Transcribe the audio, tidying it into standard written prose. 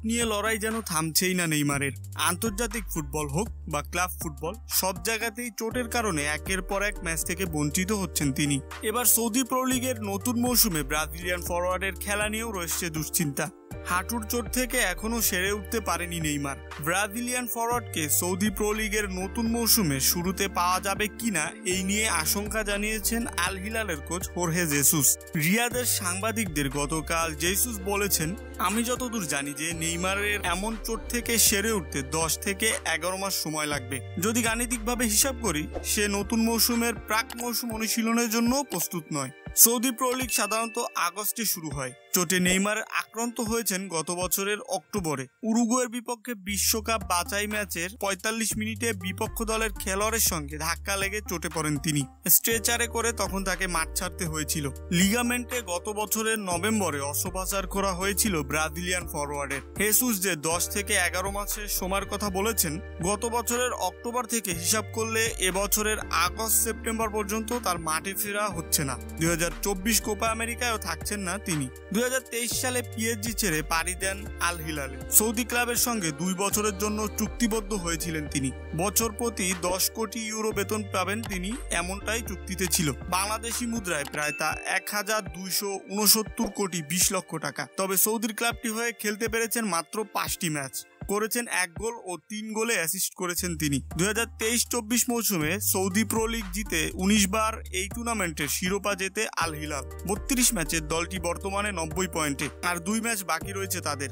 নিয়ে লড়াই যেন থামছেই না নেইমারের। আন্তর্জাতিক ফুটবল হোক বা ক্লাব ফুটবল, সব জায়গাতেই চোটের কারণে একের পর এক ম্যাচ থেকে বঞ্চিত হচ্ছেন তিনি। এবার সৌদি প্রো লিগের নতুন মৌসুমে ব্রাজিলিয়ান ফরওয়ার্ডের খেলা নিয়েও রয়েছে দুশ্চিন্তা। হাঁটুর চোট থেকে এখনো সেরে উঠতে পারেনি নেইমার। ব্রাজিলিয়ান ফরওয়ার্ডকে সৌদি প্রো লিগের নতুন মৌসুমে শুরুতে পাওয়া যাবে কিনা এই নিয়ে আশঙ্কা জানিয়েছেন আল হিলালের কোচ হোর্হে জেসুস। রিয়াদের সাংবাদিকদের গতকাল জেসুস বলেছেন, আমি যতদূর জানি যে নেইমারের এমন চোট থেকে সেরে উঠতে 10 থেকে 11 মাস সময় লাগবে। যদি গাণিতিকভাবে হিসাব করি, সে নতুন মৌসুমের প্রাক মৌসুম অনুশীলনের জন্য প্রস্তুত নয়। সৌদি প্রো লিগ সাধারণত আগস্টে শুরু হয়। চোটে নেইমার আক্রান্ত হয়েছেন গত বছরের অক্টোবরে। উরুগুয়ের বিপক্ষে বিশ্বকাপ বাছাই ম্যাচের 45 মিনিটে বিপক্ষ দলের খেলোয়াড়ের সঙ্গে ধাক্কা লেগে চোটে পড়েন তিনি। স্ট্রেচারে করে তখন তাকে মাঠ ছাড়তে হয়েছিল। লিগামেন্টে গত বছরের নভেম্বরে অস্ত্রোপচার করা হয়েছিল ব্রাজিলিয়ান ফরওয়ার্ডের। হেসুস যে 10 থেকে 11 মাসের সময়ের কথা বলেছেন, গত বছরের অক্টোবর থেকে হিসাব করলে এবছরের আগস্ট সেপ্টেম্বর পর্যন্ত তার মাঠে ফেরা হচ্ছে না। 2024 কোপা আমেরিকায়ও থাকছেন না তিনি। 2023 সালে পিএসজি ছেড়ে পাড়ি দেন আল হিলালে। সৌদি ক্লাবের সঙ্গে 2 বছরের জন্য চুক্তিবদ্ধ হয়েছিলেন তিনি। বছর প্রতি 10 কোটি ইউরো বেতন পাবেন তিনি, এমনটাই চুক্তিতে ছিল। বাংলাদেশি মুদ্রায় প্রায় তা 1269 কোটি 20 লক্ষ টাকা। তবে সৌদির ক্লাবটি হয়ে খেলতে পেরেছেন মাত্র 5টি ম্যাচ, করেছেন 1 গোল ও 3 গোলে অ্যাসিস্ট করেছেন তিনি। 2023-24 মৌসুমে সৌদি প্রো লিগ জিতে 19 বার এই টুর্নামেন্টের শিরোপা জেতে আল হিলাল। 32 ম্যাচের দলটি বর্তমানে 90 পয়েন্টে, আর 2 ম্যাচ বাকি রয়েছে তাদের।